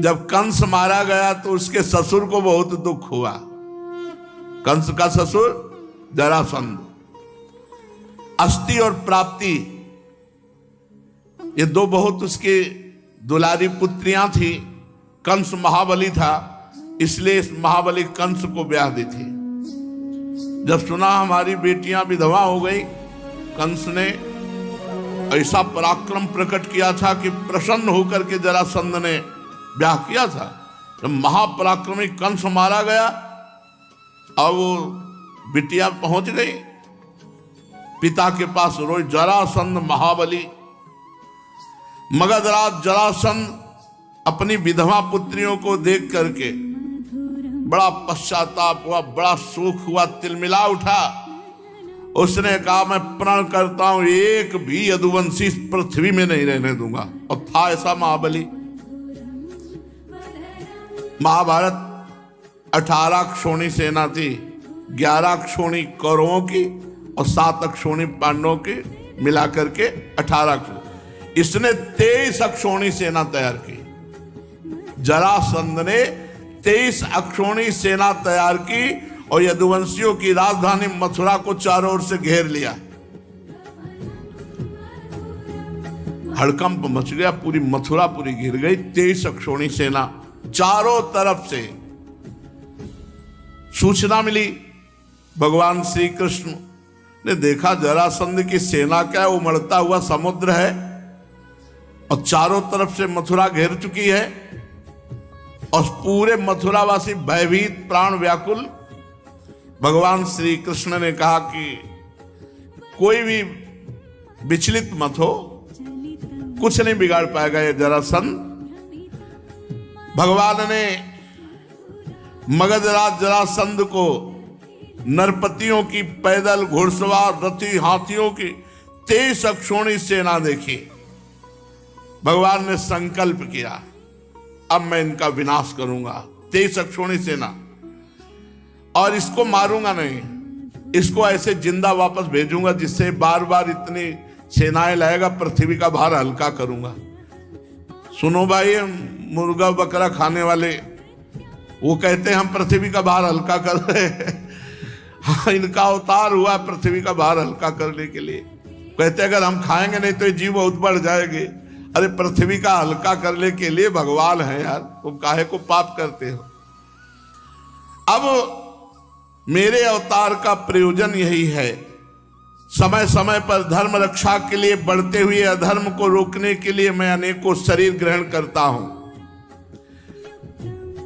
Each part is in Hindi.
जब कंस मारा गया तो उसके ससुर को बहुत दुख हुआ। कंस का ससुर जरासंध। अस्ति और प्राप्ति ये दो बहुत उसकी दुलारी पुत्रियां थी। कंस महाबली था, इसलिए इस महाबली कंस को ब्याह दी थी। जब सुना हमारी बेटियां विधवा हो गई, कंस ने ऐसा पराक्रम प्रकट किया था कि प्रसन्न होकर के जरासंध ने ब्याह किया था। जब महापराक्रमी कंस मारा गया, अब वो बिटिया पहुंच गई पिता के पास, रोज जरासंध महाबली। मगधराज जरासंध अपनी विधवा पुत्रियों को देख करके बड़ा पश्चाताप हुआ, बड़ा सुख हुआ, तिलमिला उठा। उसने कहा मैं प्रण करता हूं एक भी यदुवंशी इस पृथ्वी में नहीं रहने दूंगा। और था ऐसा महाबली। महाभारत 18 अक्षौणी सेना थी, 11 अक्षौणी कौरवों की और 7 अक्षौणी पांडवों की, मिलाकर के 18 अक्षौणी। इसने 23 अक्षौणी सेना तैयार की। जरासंध ने 23 अक्षौणी सेना तैयार की और यदुवंशियों की राजधानी मथुरा को चारों ओर से घेर लिया। हड़कंप मच गया, पूरी मथुरा पूरी घिर गई। 23 अक्षौणी सेना, चारों तरफ से सूचना मिली। भगवान श्री कृष्ण ने देखा जरासंध की सेना क्या है, उमड़ता हुआ समुद्र है और चारों तरफ से मथुरा घेर चुकी है और पूरे मथुरावासी भयभीत, प्राण व्याकुल। भगवान श्री कृष्ण ने कहा कि कोई भी विचलित मत हो, कुछ नहीं बिगाड़ पाएगा ये जरासंध। भगवान ने मगधराज जरासंध को नरपतियों की, पैदल, घुड़सवार, रथी, हाथियों की 23 अक्षौणी सेना देखी। भगवान ने संकल्प किया अब मैं इनका विनाश करूंगा। 23 अक्षौणी सेना, और इसको मारूंगा नहीं, इसको ऐसे जिंदा वापस भेजूंगा जिससे बार बार इतनी सेनाएं लाएगा, पृथ्वी का भार हल्का करूंगा। सुनो भाई, मुर्गा बकरा खाने वाले वो कहते हैं हम पृथ्वी का भार हल्का कर रहे हैं। इनका अवतार हुआ पृथ्वी का भार हल्का करने के लिए। कहते अगर हम खाएंगे नहीं तो ये जीव बहुत बढ़ जाएंगे। अरे पृथ्वी का हल्का करने के लिए भगवान है यार, तुम काहे को पाप करते हो। अब मेरे अवतार का प्रयोजन यही है, समय समय पर धर्म रक्षा के लिए, बढ़ते हुए अधर्म को रोकने के लिए मैं अनेकों शरीर ग्रहण करता हूं।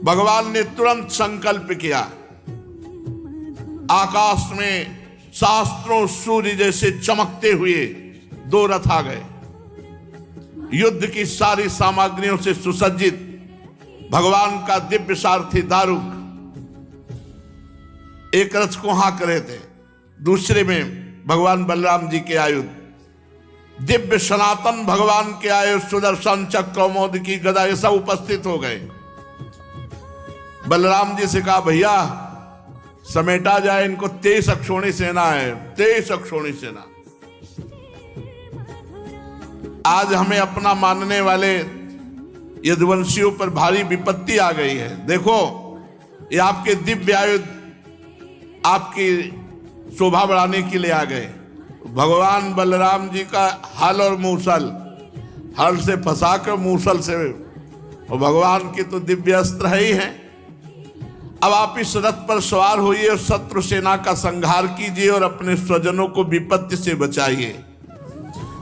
भगवान ने तुरंत संकल्प किया। आकाश में शास्त्रों सूर्य जैसे चमकते हुए 2 रथ आ गए, युद्ध की सारी सामग्रियों से सुसज्जित। भगवान का दिव्य सारथी दारुक एक रथ को हाँक रहे थे, दूसरे में भगवान बलराम जी के आयुध, दिव्य सनातन भगवान के आयुध, सुदर्शन चक्र, कौमोद की गदा, ये सब उपस्थित हो गए। बलराम जी से कहा भैया समेटा जाए इनको, 23 अक्षौणी सेना है, 23 अक्षौणी सेना। आज हमें अपना मानने वाले यदुवंशियों पर भारी विपत्ति आ गई है। देखो ये आपके दिव्य आयुध आपकी शोभा बढ़ाने के लिए आ गए। भगवान बलराम जी का हल और मूसल, हल से फंसा कर मूसल से, और भगवान के तो दिव्य अस्त्र ही हैं। अब आप इस रथ पर सवार होइए और शत्रु सेना का संहार कीजिए और अपने स्वजनों को विपत्ति से बचाइए।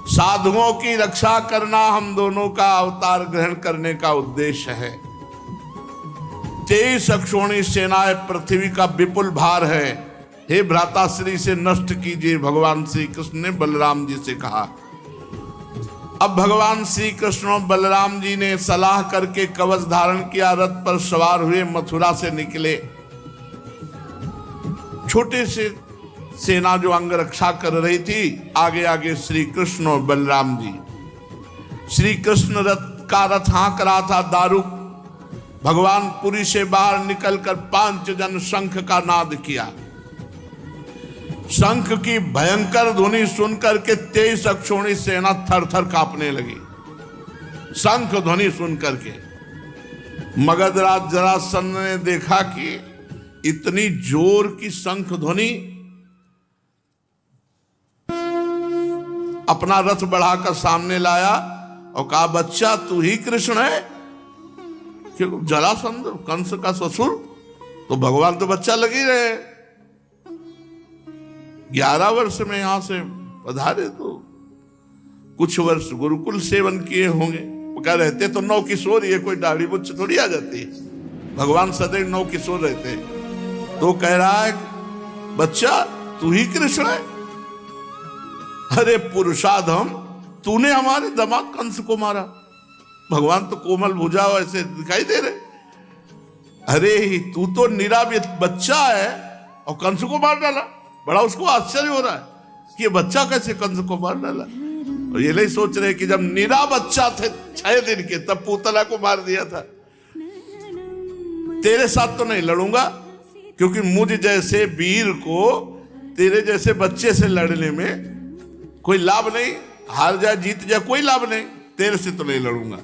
साधुओं की रक्षा करना हम दोनों का अवतार ग्रहण करने का उद्देश्य है। 23 अक्षौणी सेनाएं पृथ्वी का विपुल भार है, हे भ्राताश्री से नष्ट कीजिए, भगवान श्री कृष्ण ने बलराम जी से कहा। अब भगवान श्री कृष्ण और बलराम जी ने सलाह करके कवच धारण किया, रथ पर सवार हुए, मथुरा से निकले। छोटे से सेना जो अंग रक्षा कर रही थी, आगे आगे श्री कृष्ण और बलराम जी। श्री कृष्ण रथ हाँक रहा था दारुक। भगवान पुरी से बाहर निकलकर 5 जन शंख का नाद किया। शंख की भयंकर ध्वनि सुनकर के 23 अक्षौणी सेना थर थर कांपने लगी। शंख ध्वनि सुनकर के मगधराज जरासंध ने देखा कि इतनी जोर की शंख ध्वनि, अपना रथ बढ़ाकर सामने लाया और कहा, बच्चा तू ही कृष्ण है? क्यों? जरासंध कंस का ससुर, तो भगवान तो बच्चा लग ही रहे। 11 वर्ष में यहां से पधारे तो कुछ वर्ष गुरुकुल सेवन किए होंगे। कह रहते तो 9 किशोर, ये कोई दाढ़ी मुझ थोड़ी आ जाती है। भगवान सदैव 9 किशोर रहते। तो कह रहा है, बच्चा तू ही कृष्ण है? अरे पुरुषाधम, तूने हमारे दामाद कंस को मारा। भगवान तो कोमल भुजा ऐसे दिखाई दे रहे। अरे तू तो निरावित बच्चा है और कंस को मार डाला। बड़ा उसको आश्चर्य हो रहा है कि ये बच्चा कैसे कंस को मार डाला। और ये नहीं सोच रहे कि जब निरा बच्चा थे 6 दिन के, तब पूतना को मार दिया था। तेरे साथ तो नहीं लड़ूंगा, क्योंकि मुझ जैसे वीर को तेरे जैसे बच्चे से लड़ने में कोई लाभ नहीं। हार जाए जीत जाए कोई लाभ नहीं, तेरे से तो नहीं लड़ूंगा।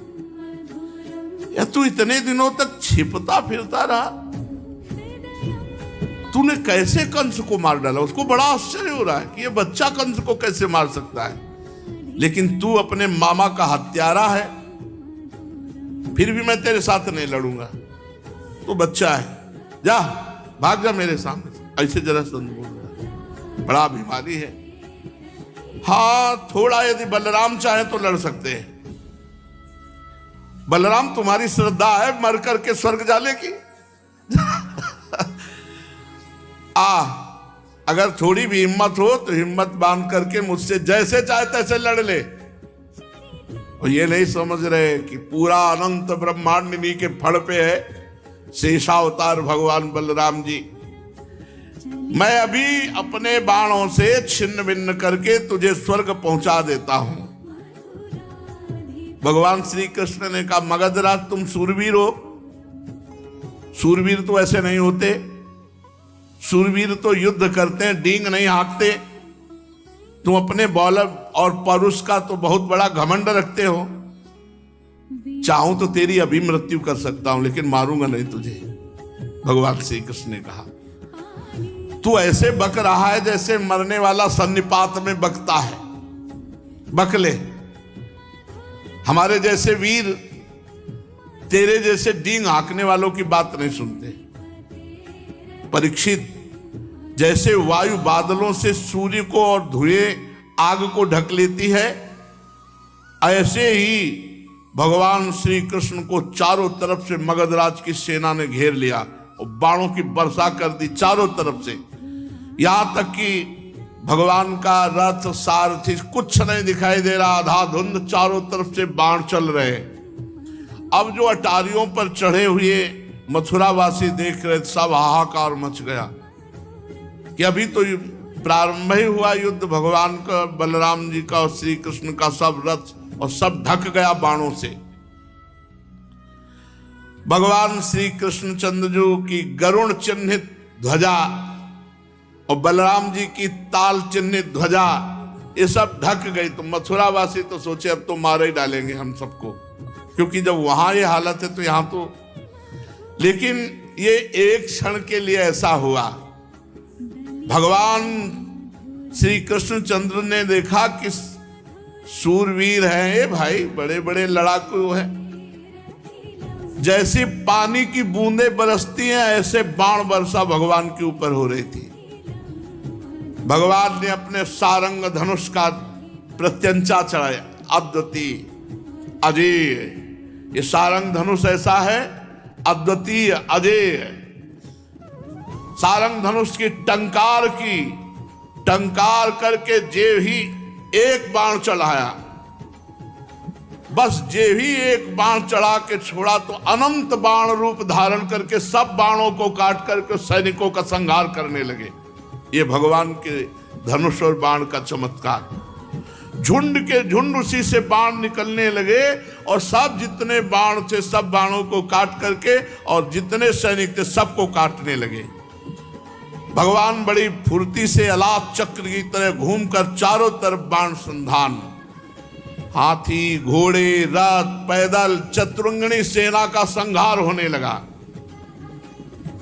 या तू इतने दिनों तक छिपता फिरता रहा, तूने कैसे कंस को मार डाला? उसको बड़ा आश्चर्य हो रहा है कि ये बच्चा कंस को कैसे मार सकता है। लेकिन तू अपने मामा का हत्यारा है, फिर भी मैं तेरे साथ नहीं लड़ूंगा। तू बच्चा है, जा भाग जा मेरे सामने से। ऐसे जरासंध बोल रहा है, बड़ा अभिमानी है। हाँ, थोड़ा यदि बलराम चाहे तो लड़ सकते हैं। बलराम तुम्हारी श्रद्धा है मर करके स्वर्ग जाने की। अगर थोड़ी भी हिम्मत हो तो हिम्मत बांध करके मुझसे जैसे चाहे तैसे लड़ ले। और ये नहीं समझ रहे कि पूरा अनंत ब्रह्मांड इन्हीं के फड़ पे है। शेषावतार भगवान बलराम जी, मैं अभी अपने बाणों से छिन्न भिन्न करके तुझे स्वर्ग पहुंचा देता हूं। भगवान श्री कृष्ण ने कहा, मगधराज तुम सूरवीर हो। सूरवीर तो ऐसे नहीं होते। सूरवीर तो युद्ध करते हैं, डींग नहीं हाँकते। तुम अपने बौल और परुष का तो बहुत बड़ा घमंड रखते हो। चाहूं तो तेरी अभी मृत्यु कर सकता हूं, लेकिन मारूंगा नहीं तुझे। भगवान श्री कृष्ण ने कहा, तू ऐसे बक रहा है जैसे मरने वाला सन्निपात में बकता है। बकले हमारे जैसे वीर तेरे जैसे डींग हाँकने वालों की बात नहीं सुनते। परीक्षित, जैसे वायु बादलों से सूर्य को और धुएं आग को ढक लेती है, ऐसे ही भगवान श्री कृष्ण को चारों तरफ से मगधराज की सेना ने घेर लिया और बाणों की वर्षा कर दी चारों तरफ से। यहां तक कि भगवान का रथ सारथी कुछ नहीं दिखाई दे रहा, आधाधुंध चारों तरफ से बाण चल रहे। अब जो अटारियों पर चढ़े हुए मथुरावासी देख रहे, सब हाहाकार मच गया कि अभी तो प्रारंभ ही हुआ युद्ध। भगवान का, बलराम जी का और श्री कृष्ण का सब रथ और सब ढक गया बाणों से। भगवान श्री कृष्णचंद्र जी की गरुण चिन्हित ध्वजा और बलराम जी की ताल चिन्हित ध्वजा, ये सब ढक गई। तो मथुरावासी तो सोचे अब तो मार ही डालेंगे हम सबको, क्योंकि जब वहां ये हालत है तो यहां तो। लेकिन ये एक क्षण के लिए ऐसा हुआ। भगवान श्री कृष्णचंद्र ने देखा कि सूरवीर हैं ये भाई, बड़े बड़े लड़ाकू हैं। जैसे पानी की बूंदें बरसती हैं, ऐसे बाण वर्षा भगवान के ऊपर हो रही थी। भगवान ने अपने सारंग धनुष का प्रत्यंचा चढ़ाया, अद्वितीय अजय। ये सारंग धनुष ऐसा है, अद्वितीय अजय। सारंग धनुष की टंकार करके जे ही एक बाण चढ़ाया, बस जे ही एक बाण चढ़ा के छोड़ा तो अनंत बाण रूप धारण करके सब बाणों को काट करके सैनिकों का संहार करने लगे। ये भगवान के धनुष और बाण का चमत्कार। झुंड के झुंड उसी से बाण निकलने लगे और सब जितने बाण थे सब बाणों को काट करके और जितने सैनिक थे सबको काटने लगे। भगवान बड़ी फुर्ती से अलाप चक्र की तरह घूमकर चारों तरफ बाण संधान। हाथी, घोड़े, रथ, पैदल, चतुरंगनी सेना का संहार होने लगा।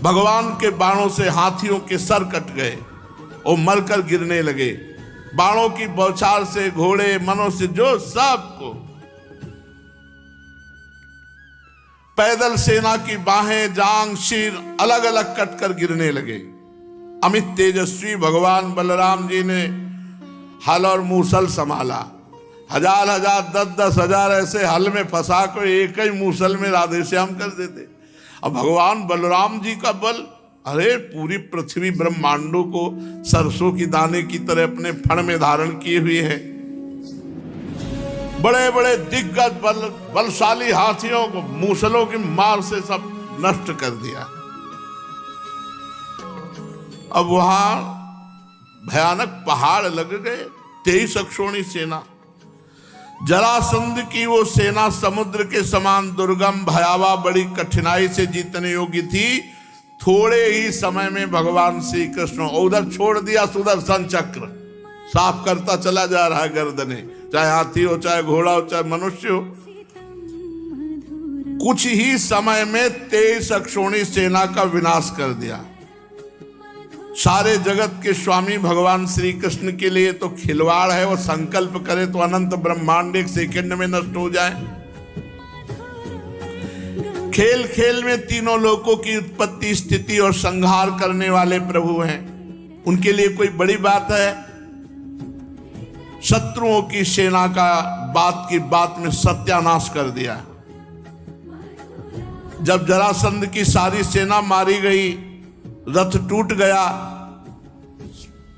भगवान के बाणों से हाथियों के सर कट गए और मरकर गिरने लगे। बाणों की बौछार से घोड़े, मनुष्य, जो सबको, पैदल सेना की बाहें, जांग, सिर अलग अलग कटकर गिरने लगे। अमित तेजस्वी भगवान बलराम जी ने हल और मूसल संभाला। हजार हजार, 10-10 हजार ऐसे हल में फंसा कर एक ही मूसल में राधेश्याम कर देते। अब भगवान बलराम जी का बल, अरे पूरी पृथ्वी ब्रह्मांडों को सरसों की दाने की तरह अपने फण में धारण किए हुए है। बड़े बड़े दिग्गज बलशाली हाथियों को मूसलों की मार से सब नष्ट कर दिया। अब वहां भयानक पहाड़ लग गए। 23 अक्षौणी सेना, जरासंध की वो सेना समुद्र के समान दुर्गम, भयावह, बड़ी कठिनाई से जीतने योग्य थी। थोड़े ही समय में भगवान श्री कृष्ण उधर छोड़ दिया सुदर्शन चक्र, साफ करता चला जा रहा है गर्दने, चाहे हाथी हो, चाहे घोड़ा हो, चाहे मनुष्य हो। कुछ ही समय में 23 अक्षौणी सेना का विनाश कर दिया। सारे जगत के स्वामी भगवान श्री कृष्ण के लिए तो खिलवाड़ है। वो संकल्प करे तो अनंत ब्रह्मांड एक सेकंड में नष्ट हो जाए। खेल खेल में तीनों लोकों की उत्पत्ति, स्थिति और संहार करने वाले प्रभु हैं। उनके लिए कोई बड़ी बात है? शत्रुओं की सेना का बात की बात में सत्यानाश कर दिया। जब जरासंध की सारी सेना मारी गई, रथ टूट गया,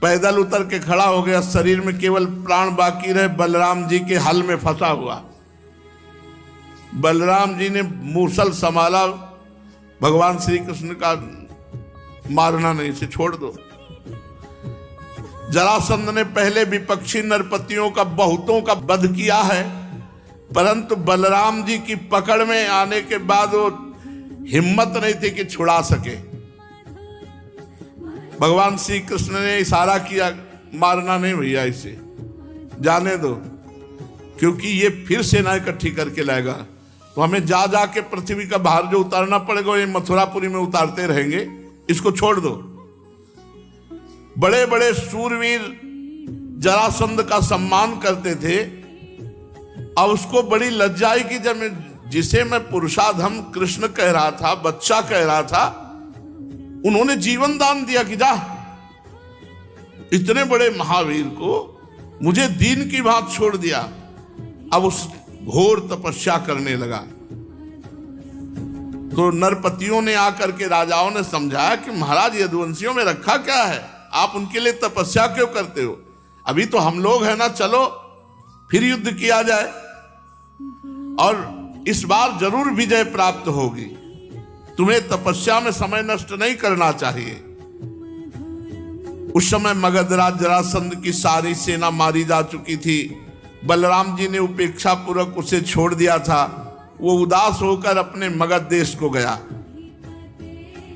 पैदल उतर के खड़ा हो गया, शरीर में केवल प्राण बाकी रहे, बलराम जी के हल में फंसा हुआ। बलराम जी ने मूसल संभाला, भगवान श्री कृष्ण का मारना नहीं, से छोड़ दो। जरासंध ने पहले विपक्षी नरपतियों का बहुतों का वध किया है, परंतु बलराम जी की पकड़ में आने के बाद वो हिम्मत नहीं थी कि छुड़ा सके। भगवान श्री कृष्ण ने इशारा किया, मारना नहीं भैया, इसे जाने दो, क्योंकि ये फिर सेना इकट्ठी करके लाएगा, तो हमें जा जा के पृथ्वी का भार जो उतारना पड़ेगा, ये मथुरापुरी में उतारते रहेंगे, इसको छोड़ दो। बड़े बड़े सूरवीर जरासंध का सम्मान करते थे। अब उसको बड़ी लज्जा आई कि जब जिसे मैं पुरुषाधम कृष्ण कह रहा था, बच्चा कह रहा था, उन्होंने जीवन दान दिया कि जा, इतने बड़े महावीर को मुझे दीन की बात छोड़ दिया। अब उस घोर तपस्या करने लगा। तो नरपतियों ने आकर के राजाओं ने समझाया कि महाराज, यदुवंशियों में रखा क्या है, आप उनके लिए तपस्या क्यों करते हो? अभी तो हम लोग हैं ना, चलो फिर युद्ध किया जाए और इस बार जरूर विजय प्राप्त होगी। तुम्हें तपस्या में समय नष्ट नहीं करना चाहिए। उस समय मगधराज जरासंध की सारी सेना मारी जा चुकी थी। बलराम जी ने उपेक्षा पूर्वक उसे छोड़ दिया था। वो उदास होकर अपने मगध देश को गया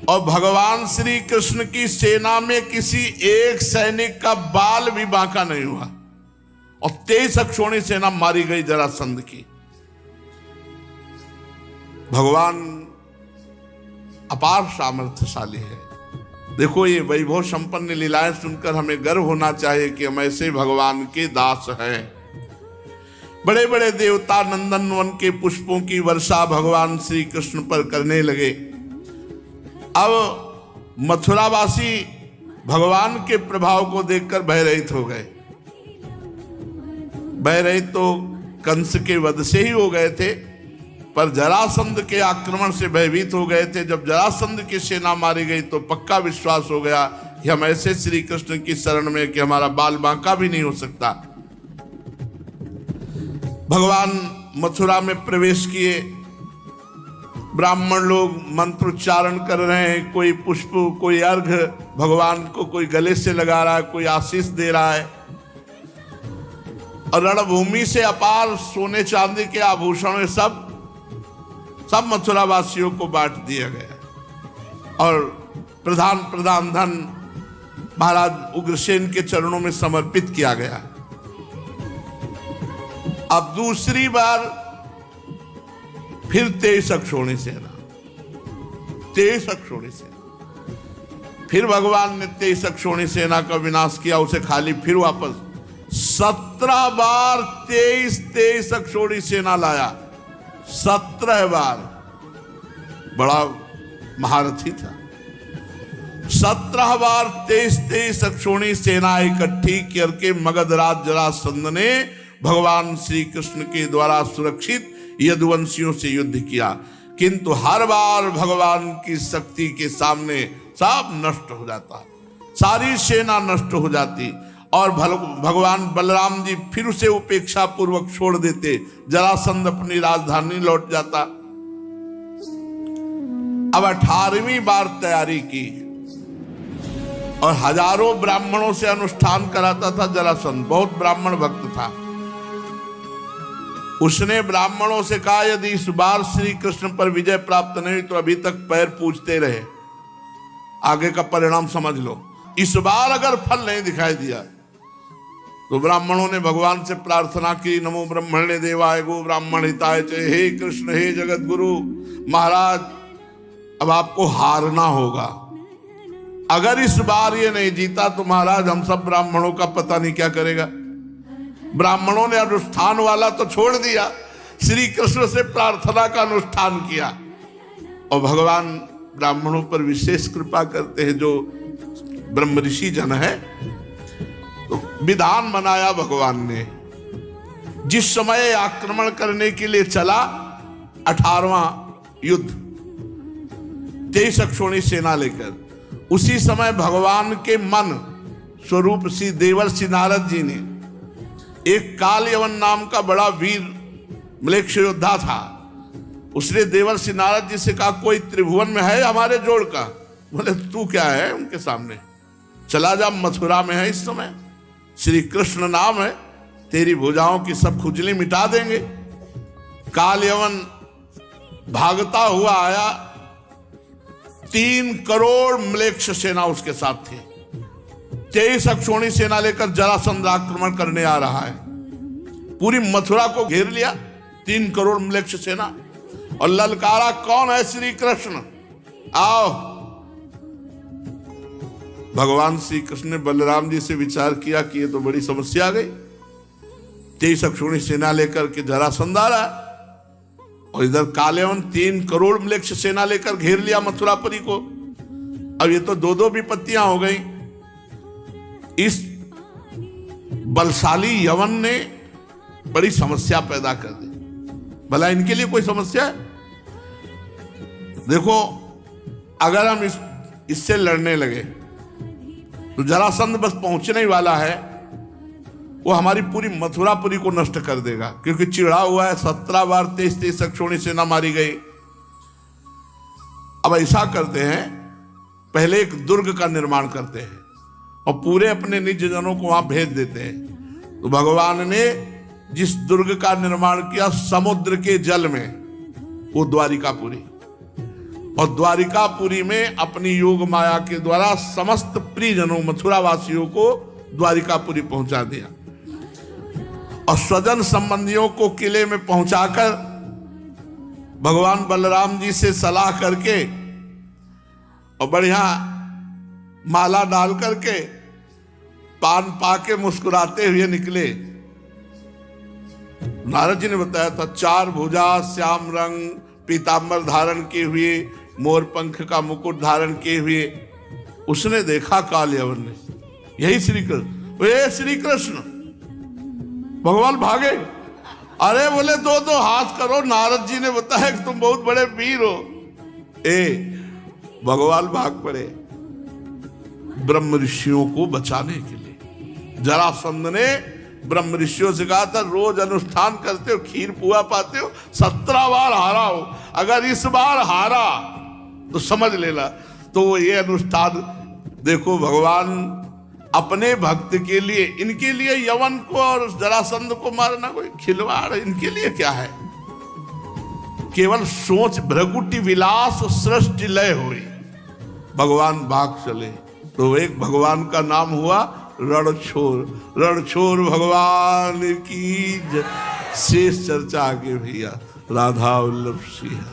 और भगवान श्री कृष्ण की सेना में किसी एक सैनिक का बाल भी बांका नहीं हुआ और 23 अक्षौणी सेना मारी गई जरासंध की। भगवान अपार सामर्थ्यशाली है। देखो, ये वैभव संपन्न लीलाएं सुनकर हमें गर्व होना चाहिए कि हम ऐसे भगवान के दास हैं। बड़े बड़े देवता नंदन वन के पुष्पों की वर्षा भगवान श्री कृष्ण पर करने लगे। अब मथुरावासी भगवान के प्रभाव को देखकर भयरहित हो गए। भयरहित तो कंस के वध से ही हो गए थे, पर जरासंध के आक्रमण से भयभीत हो गए थे। जब जरासंध की सेना मारी गई तो पक्का विश्वास हो गया कि हम ऐसे श्री कृष्ण की शरण में कि हमारा बाल बांका भी नहीं हो सकता। भगवान मथुरा में प्रवेश किए। ब्राह्मण लोग मंत्रोच्चारण कर रहे हैं, कोई पुष्प, कोई अर्घ भगवान को कोई गले से लगा रहा है, कोई आशीष दे रहा है। और रणभूमि से अपार सोने चांदी के आभूषण सब मथुरा वासियों को बांट दिया गया और प्रधान धन महाराज उग्रसेन के चरणों में समर्पित किया गया। अब दूसरी बार फिर 23 अक्षौणी सेना, 23 अक्षौणी सेना। फिर भगवान ने 23 अक्षौणी सेना का विनाश किया, उसे खाली फिर वापस 17 बार 23 अक्षौणी सेना लाया। 17 बार, बड़ा महारथी था। 17 बार 23 अक्षौणी सेना इकट्ठी करके मगधराज जरासंध ने भगवान श्री कृष्ण के द्वारा सुरक्षित यदुवंशियों से युद्ध किया, किंतु हर बार भगवान की शक्ति के सामने सब नष्ट हो जाता, सारी सेना नष्ट हो जाती और भगवान बलराम जी फिर उसे उपेक्षा पूर्वक छोड़ देते। जरासंध अपनी राजधानी लौट जाता। अब 18वीं बार तैयारी की और हजारों ब्राह्मणों से अनुष्ठान कराता था जरासंध। बहुत ब्राह्मण भक्त था। उसने ब्राह्मणों से कहा, यदि इस बार श्री कृष्ण पर विजय प्राप्त नहीं तो अभी तक पैर पूजते रहे, आगे का परिणाम समझ लो। इस बार अगर फल नहीं दिखाई दिया तो ब्राह्मणों ने भगवान से प्रार्थना की, नमो ब्रह्मणे देवाय गो ब्राह्मण हिताय च, हे कृष्ण हे जगत गुरु महाराज, अब आपको हारना होगा। अगर इस बार ये नहीं जीता तो महाराज हम सब ब्राह्मणों का पता नहीं क्या करेगा। ब्राह्मणों ने अनुष्ठान वाला तो छोड़ दिया, श्री कृष्ण से प्रार्थना का अनुष्ठान किया और भगवान ब्राह्मणों पर विशेष कृपा करते हैं। जो ब्रह्म ऋषि जन है, तो विधान बनाया भगवान ने। जिस समय आक्रमण करने के लिए चला 18वां युद्ध 23 अक्षौणी सेना लेकर, उसी समय भगवान के मन स्वरूप श्री देवर्षि नारद जी ने, एक काल यवन नाम का बड़ा वीर म्लेच्छ योद्धा था, उसने देवर्षि नारद जी से कहा, कोई त्रिभुवन में है हमारे जोड़ का? बोले तू क्या है उनके सामने, चला जा, मथुरा में है इस समय, श्री कृष्ण नाम है, तेरी भुजाओं की सब खुजली मिटा देंगे। काल यवन भागता हुआ आया, 3 करोड़ म्लेच्छ सेना उसके साथ थी। 23 अक्षौणी सेना लेकर जरासंध आक्रमण करने आ रहा है। पूरी मथुरा को घेर लिया 3 करोड़ म्लेच्छ सेना और ललकारा, कौन है? श्री कृष्ण, आओ। भगवान श्री कृष्ण ने बलराम जी से विचार किया कि ये तो बड़ी समस्या आ गई। 23 अक्षौणी सेना लेकर के जरासंध आ रहा है और इधर कालेवन 3 करोड़ म्लेच्छ सेना लेकर घेर लिया मथुरापुरी को। अब ये तो 2 विपत्तियां हो गई। इस बलशाली यवन ने बड़ी समस्या पैदा कर दी। भला इनके लिए कोई समस्या है? देखो, अगर हम इससे लड़ने लगे तो जरासंध बस पहुंचने ही वाला है, वो हमारी पूरी मथुरापुरी को नष्ट कर देगा, क्योंकि चिढ़ा हुआ है। 17 बार 23 अक्षौणी सेना मारी गई। अब ऐसा करते हैं, पहले एक दुर्ग का निर्माण करते हैं और पूरे अपने निज जनों को वहां भेज देते हैं। तो भगवान ने जिस दुर्ग का निर्माण किया समुद्र के जल में, वो द्वारिकापुरी, और द्वारिकापुरी में अपनी योग माया के द्वारा समस्त प्रियजनों मथुरा वासियों को द्वारिकापुरी पहुंचा दिया और स्वजन संबंधियों को किले में पहुंचाकर भगवान बलराम जी से सलाह करके और बढ़िया माला डाल करके पान पाके मुस्कुराते हुए निकले। नारद जी ने बताया था, 4 भुजा, श्याम रंग पीतांबर धारण किए हुए, मोर पंख का मुकुट धारण किए हुए उसने देखा काल यवन ने, यही श्री कृष्ण। वे श्री कृष्ण, भगवान भागे। अरे बोले 2 हाथ करो, नारद जी ने बताया कि तुम बहुत बड़े वीर हो। भगवान भाग पड़े ब्रह्म ऋषियों को बचाने के लिए। जरासंध ने ब्रह्म ऋषियों से कहा था, रोज अनुष्ठान करते हो, खीर पुआ पाते हो, 17 बार हारा हो, अगर इस बार हारा तो समझ लेना। तो वो ये अनुष्ठान देखो, भगवान अपने भक्त के लिए, इनके लिए यवन को और जरासंध को मारना कोई खिलवाड़ इनके लिए क्या है? केवल सोच भ्रगुटी विलास सृष्टि लय हुई, भगवान भाग चले। तो एक भगवान का नाम हुआ रणछोर। रणछोर भगवान की जय। शेष चर्चा आगे भैया। राधा वल्लभ सिंह।